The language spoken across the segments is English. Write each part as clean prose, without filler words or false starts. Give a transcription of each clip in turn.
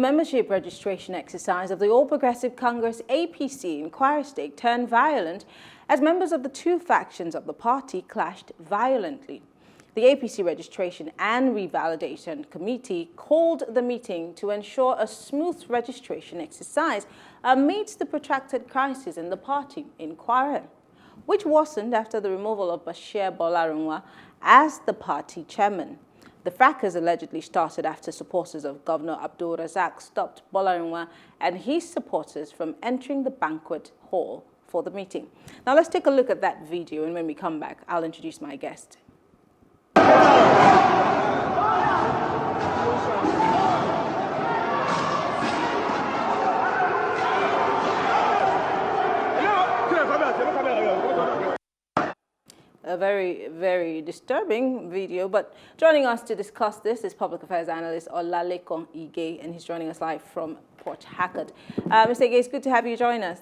membership registration exercise of the All Progressive Congress APC in Kwara State turned violent as members of the two factions of the party clashed violently. The APC Registration and Revalidation Committee called the meeting to ensure a smooth registration exercise amidst the protracted crisis in the party in Kwara, which worsened after the removal of Bashir Bolarunwa as the party chairman. The fracas allegedly started after supporters of Governor Abdul Razak stopped Bolarunwa and his supporters from entering the banquet hall for the meeting. Now let's take a look at that video, and when we come back, I'll introduce my guest. A very, very disturbing video, but joining us to discuss this is public affairs analyst Olalekon Ige, and he's joining us live from Port Harcourt. Mr. Ige, it's good to have you join us.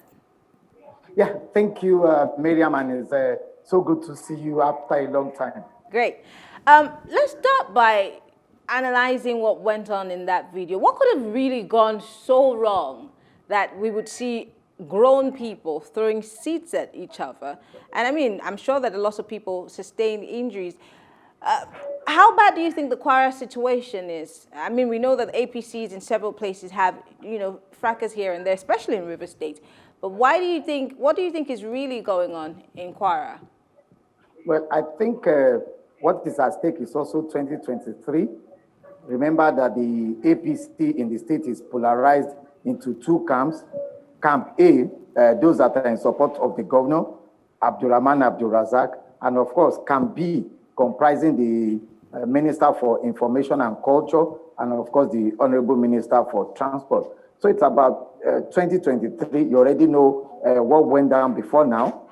Yeah, thank you, Miriam, and it's so good to see you after a long time. Great. Let's start by analyzing what went on in that video. What could have really gone so wrong that we would see grown people throwing seats at each other? And I mean, I'm sure that a lot of people sustained injuries. How bad do you think the Kwara situation is? I mean, we know that APCs in several places have, fracas here and there, especially in River State. But what do you think is really going on in Kwara? Well, I think what is at stake is also 2023. Remember that the APC in the state is polarized into two camps. Camp A, those that are in support of the governor, Abdurrahman Abdul Razak, and of course, Camp B, comprising the Minister for Information and Culture, and of course, the Honorable Minister for Transport. So it's about 2023. You already know what went down before now.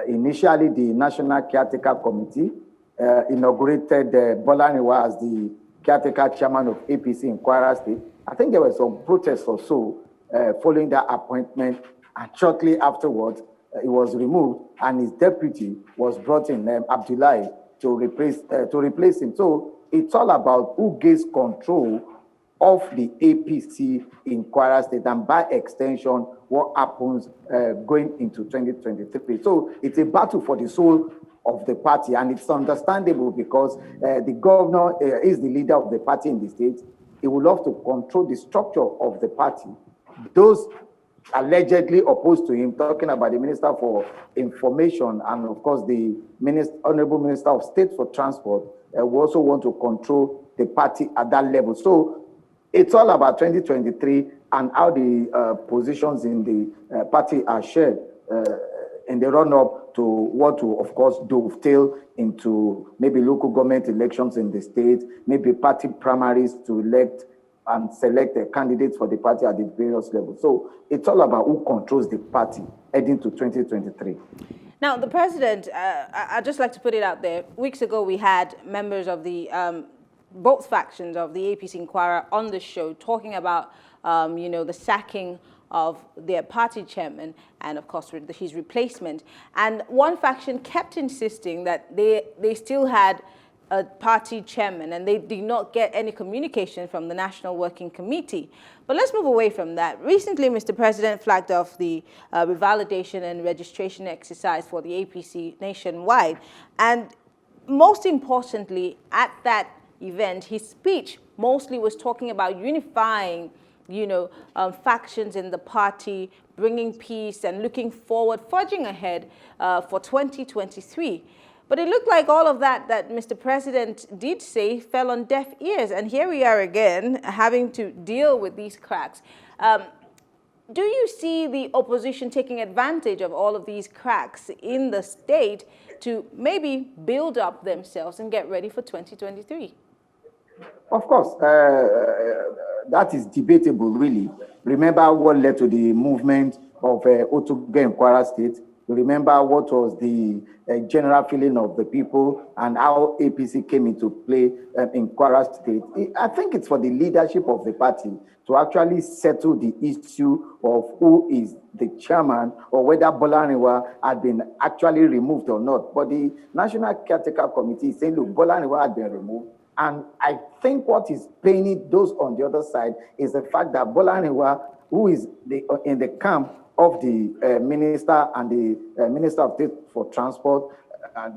Initially, the National Caretaker Committee inaugurated Bolarunwa as the caretaker chairman of APC in Kwara State. I think there were some protests or so following that appointment, and shortly afterwards, he was removed, and his deputy was brought in, Abdullahi, to replace him. So it's all about who gets control of the APC in Kwara State, and by extension, what happens going into 2023. So it's a battle for the soul of the party, and it's understandable because the governor is the leader of the party in the state. He would love to control the structure of the party. Those allegedly opposed to him, talking about the Minister for Information and, of course, the Honorable Minister of State for Transport, we also want to control the party at that level. So it's all about 2023 and how the positions in the party are shared in the run-up to what to, of course, dovetail into maybe local government elections in the state, maybe party primaries to elect and select candidates for the party at the various levels. So it's all about who controls the party heading to 2023. Now, the president, I'd just like to put it out there. Weeks ago, we had members of the both factions of the APC in Kwara on the show talking about, the sacking of their party chairman and, of course, his replacement. And one faction kept insisting that they still had a party chairman, and they did not get any communication from the National Working Committee. But let's move away from that. Recently, Mr. President flagged off the revalidation and registration exercise for the APC nationwide. And most importantly, at that event, his speech mostly was talking about unifying, factions in the party, bringing peace and looking forward, forging ahead for 2023. But it looked like all of that Mr. President did say fell on deaf ears. And here we are again having to deal with these cracks. Do you see the opposition taking advantage of all of these cracks in the state to maybe build up themselves and get ready for 2023? Of course, that is debatable, really. Remember what led to the movement of Otuge in Kwara State. Remember what was the general feeling of the people and how APC came into play in Kwara State. I think it's for the leadership of the party to actually settle the issue of who is the chairman or whether Bolarunwa had been actually removed or not. But the National Caretaker Committee is saying, look, Bolarunwa had been removed. And I think what is paining those on the other side is the fact that Bola Arewa, who is in the camp of the minister and the Minister of State for Transport,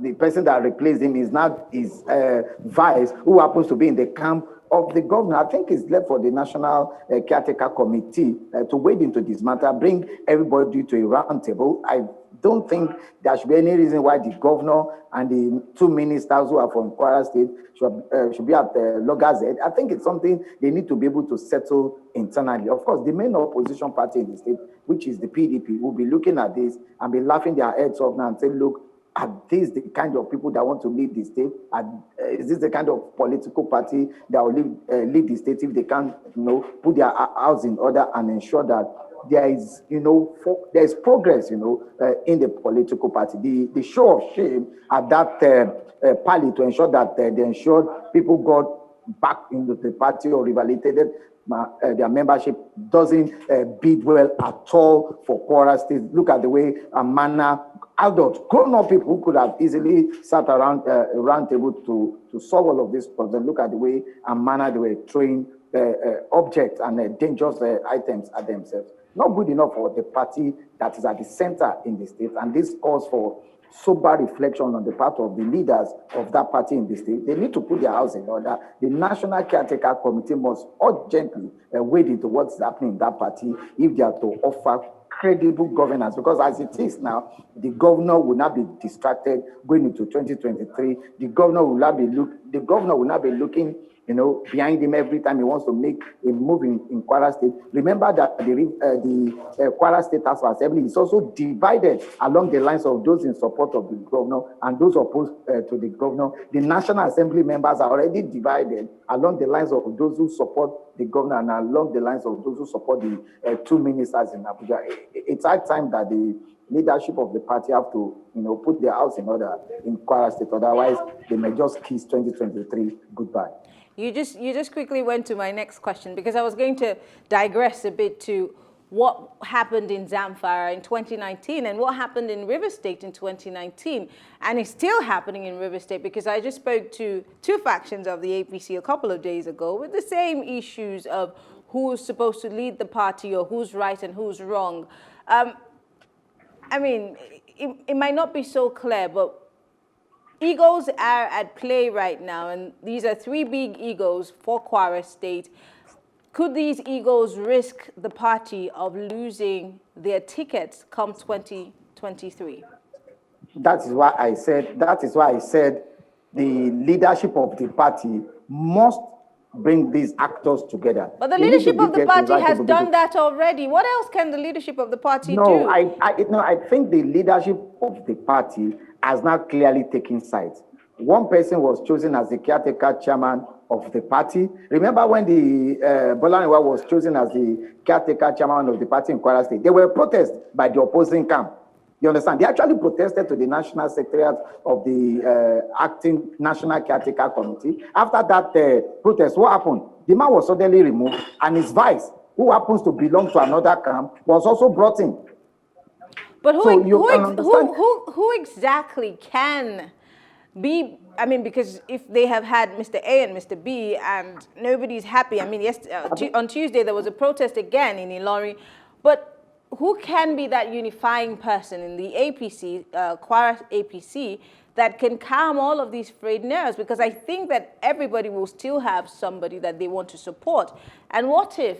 the person that replaced him is now his vice, who happens to be in the camp of the governor. I think it's left for the National Caretaker Committee to wade into this matter, bring everybody to a round table. I don't think there should be any reason why the governor and the two ministers who are from Kwara State should be at loggerheads. I think it's something they need to be able to settle internally. Of course, the main opposition party in the state, which is the PDP, will be looking at this and be laughing their heads off now and say, look, are these the kind of people that want to lead the state? Is this the kind of political party that will lead the state if they can't, put their house in order and ensure that there is, there is progress, in the political party. The show of shame at that party to ensure that they ensured people got back into the party or revalidated their membership doesn't bid well at all for Kwara State. Look at the way Amana, adults, grown-up people who could have easily sat around a round table to solve all of this problem. Look at the way Amana, they were throwing objects and dangerous items at themselves. Not good enough for the party that is at the center in the state, and this calls for sober reflection on the part of the leaders of that party in the state. They need to put their house in order. The National Caretaker Committee must urgently wade into what's happening in that party if they are to offer credible governance, because as it is now, the governor will not be distracted going into 2023. The governor will not be looking behind him every time he wants to make a move in Kwara State. Remember that the Kwara State House of Assembly is also divided along the lines of those in support of the governor and those opposed to the governor. The National Assembly members are already divided along the lines of those who support the governor and along the lines of those who support the two ministers in Abuja. It's high time that the leadership of the party have to, put their house in order in Kwara State. Otherwise, they may just kiss 2023 goodbye. You just quickly went to my next question, because I was going to digress a bit to what happened in Zamfara in 2019 and what happened in River State in 2019. And it's still happening in River State, because I just spoke to two factions of the APC a couple of days ago with the same issues of who's supposed to lead the party or who's right and who's wrong. I mean, it might not be so clear, but egos are at play right now, and these are three big egos for Kwara State. Could these egos risk the party of losing their tickets come 2023? That is why I said the leadership of the party must bring these actors together. But the leadership of the party has done that already. What else can the leadership of the party do? I think the leadership of the party has not clearly taken sides. One person was chosen as the caretaker chairman of the party. Remember when the Bola Arewa was chosen as the caretaker chairman of the party in Kwara State? There were protests by the opposing camp. You understand? They actually protested to the National Secretariat of the acting National Caretaker Committee. After that protest, what happened? The man was suddenly removed, and his vice, who happens to belong to another camp, was also brought in. But who exactly can be, I mean, because if they have had Mr. A and Mr. B and nobody's happy, I mean, yes, on Tuesday there was a protest again in Ilorin, but who can be that unifying person in the APC, Kwara APC, that can calm all of these frayed nerves? Because I think that everybody will still have somebody that they want to support. And what if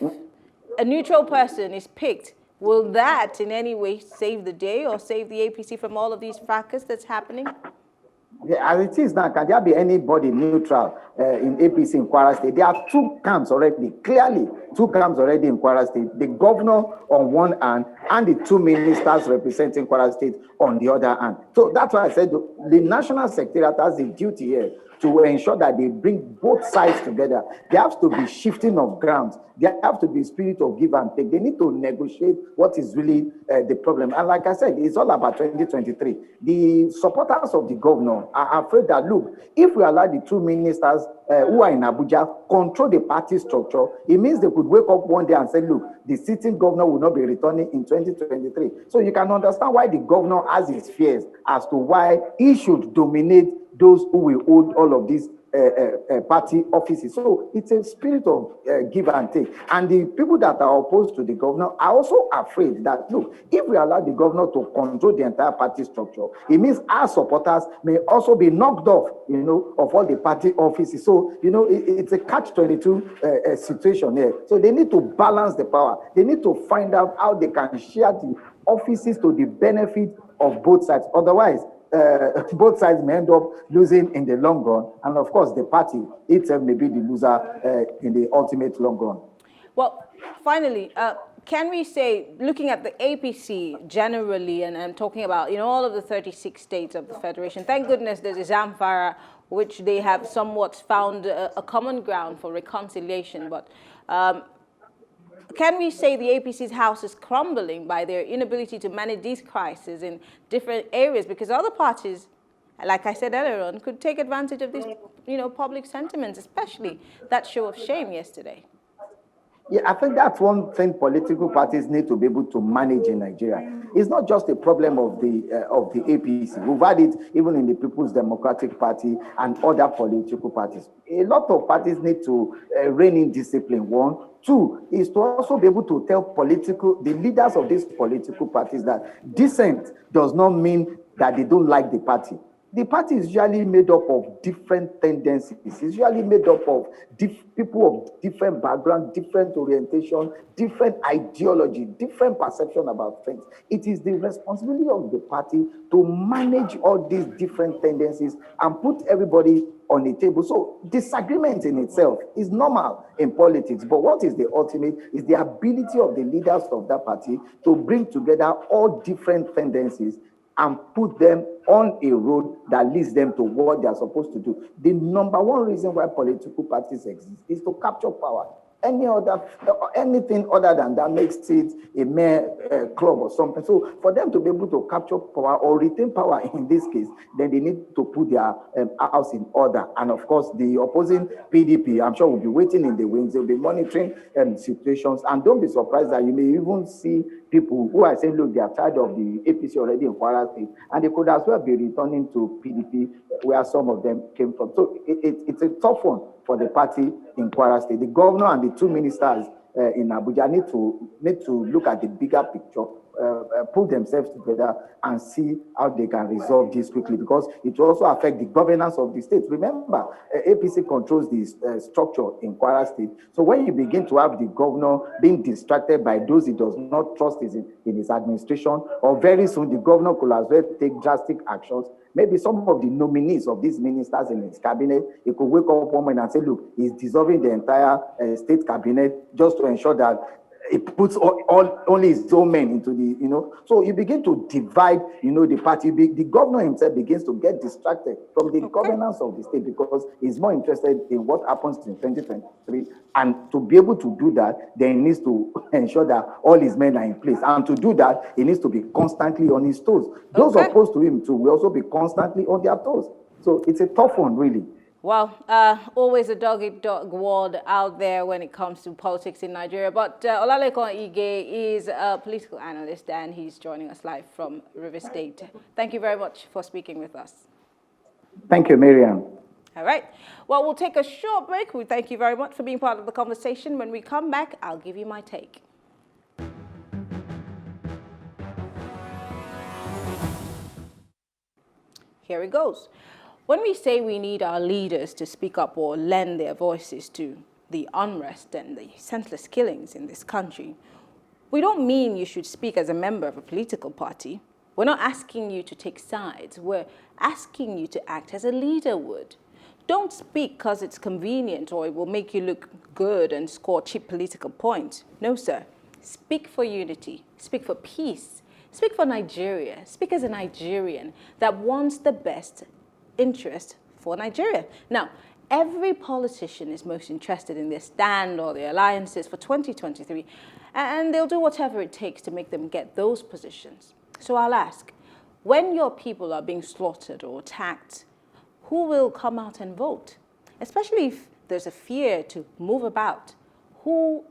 a neutral person is picked? Will that in any way save the day or save the APC from all of these fracas that's happening? Yeah, as it is now, can there be anybody neutral in APC in Kwara State? There are two camps already, clearly two camps already in Kwara State. The governor on one hand and the two ministers representing Kwara State on the other hand. So that's why I said the National Secretariat has the duty here to ensure that they bring both sides together. There has to be shifting of grounds. There have to be spirit of give and take. They need to negotiate what is really the problem. And like I said, it's all about 2023. The supporters of the governor are afraid that, look, if we allow the two ministers who are in Abuja control the party structure, it means they could wake up one day and say, look, the sitting governor will not be returning in 2023. So you can understand why the governor has his fears as to why he should dominate those who will hold all of these party offices. So it's a spirit of give and take. And the people that are opposed to the governor are also afraid that, look, if we allow the governor to control the entire party structure, it means our supporters may also be knocked off, of all the party offices. So, it's a catch-22 situation here. So they need to balance the power. They need to find out how they can share the offices to the benefit of both sides. Otherwise, both sides may end up losing in the long run, and of course, the party itself may be the loser in the ultimate long run. Well, finally, can we say, looking at the APC generally, and I'm talking about all of the 36 states of the federation, thank goodness there's Zamfara, which they have somewhat found a common ground for reconciliation, but can we say the APC's house is crumbling by their inability to manage these crises in different areas? Because other parties, like I said earlier on, could take advantage of this, public sentiments, especially that show of shame yesterday. Yeah, I think that's one thing political parties need to be able to manage in Nigeria. It's not just a problem of the APC. We've had it even in the People's Democratic Party and other political parties. A lot of parties need to rein in discipline, one. Two is to also be able to tell the leaders of these political parties that dissent does not mean that they don't like the party. The party is usually made up of different tendencies. It's usually made up of people of different background, different orientation, different ideology, different perception about things. It is the responsibility of the party to manage all these different tendencies and put everybody on the table. So disagreement in itself is normal in politics, but what is the ultimate is the ability of the leaders of that party to bring together all different tendencies and put them on a road that leads them to what they are supposed to do. The number one reason why political parties exist is to capture power. Anything other than that makes it a mere club or something. So for them to be able to capture power or retain power in this case, then they need to put their house in order. And of course, the opposing PDP, I'm sure, will be waiting in the wings. They'll be monitoring situations. And don't be surprised that you may even see people who are saying, look, they are tired of the APC already in Kwara State, and they could as well be returning to PDP, where some of them came from. So it's a tough one for the party in Kwara State. The governor and the two ministers in Abuja need to look at the bigger picture, pull themselves together and see how they can resolve this quickly, because it will also affect the governance of the state. Remember, APC controls the structure in Kwara State. So when you begin to have the governor being distracted by those he does not trust in his administration, or very soon the governor could as well take drastic actions. Maybe some of the nominees of these ministers in his cabinet, he could wake up one morning and say, look, he's dissolving the entire state cabinet just to ensure that he puts only his own men into the, So you begin to divide, the party. The governor himself begins to get distracted from the governance of the state, because he's more interested in what happens in 2023. And to be able to do that, then he needs to ensure that all his men are in place. And to do that, he needs to be constantly on his toes. Those opposed to him too will also be constantly on their toes. So it's a tough one, really. Well, always a dog-eat-dog world out there when it comes to politics in Nigeria. But Olalekan Ige is a political analyst, and he's joining us live from River State. Thank you very much for speaking with us. Thank you, Miriam. All right. Well, we'll take a short break. We thank you very much for being part of the conversation. When we come back, I'll give you my take. Here it goes. When we say we need our leaders to speak up or lend their voices to the unrest and the senseless killings in this country, we don't mean you should speak as a member of a political party. We're not asking you to take sides. We're asking you to act as a leader would. Don't speak because it's convenient or it will make you look good and score cheap political points. No, sir. Speak for unity. Speak for peace. Speak for Nigeria. Speak as a Nigerian that wants the best interest for Nigeria. Now, every politician is most interested in their stand or their alliances for 2023, and they'll do whatever it takes to make them get those positions. So I'll ask, when your people are being slaughtered or attacked, who will come out and vote? Especially if there's a fear to move about. Who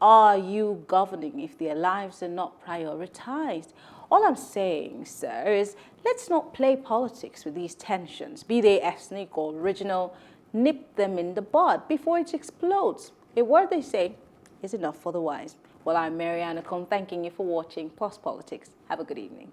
are you governing if their lives are not prioritized? All I'm saying, sir, is let's not play politics with these tensions, be they ethnic or regional. nip them in the bud before it explodes. A word, they say, is enough for the wise. Well, I'm Mariana Cohn, thanking you for watching Post Politics. Have a good evening.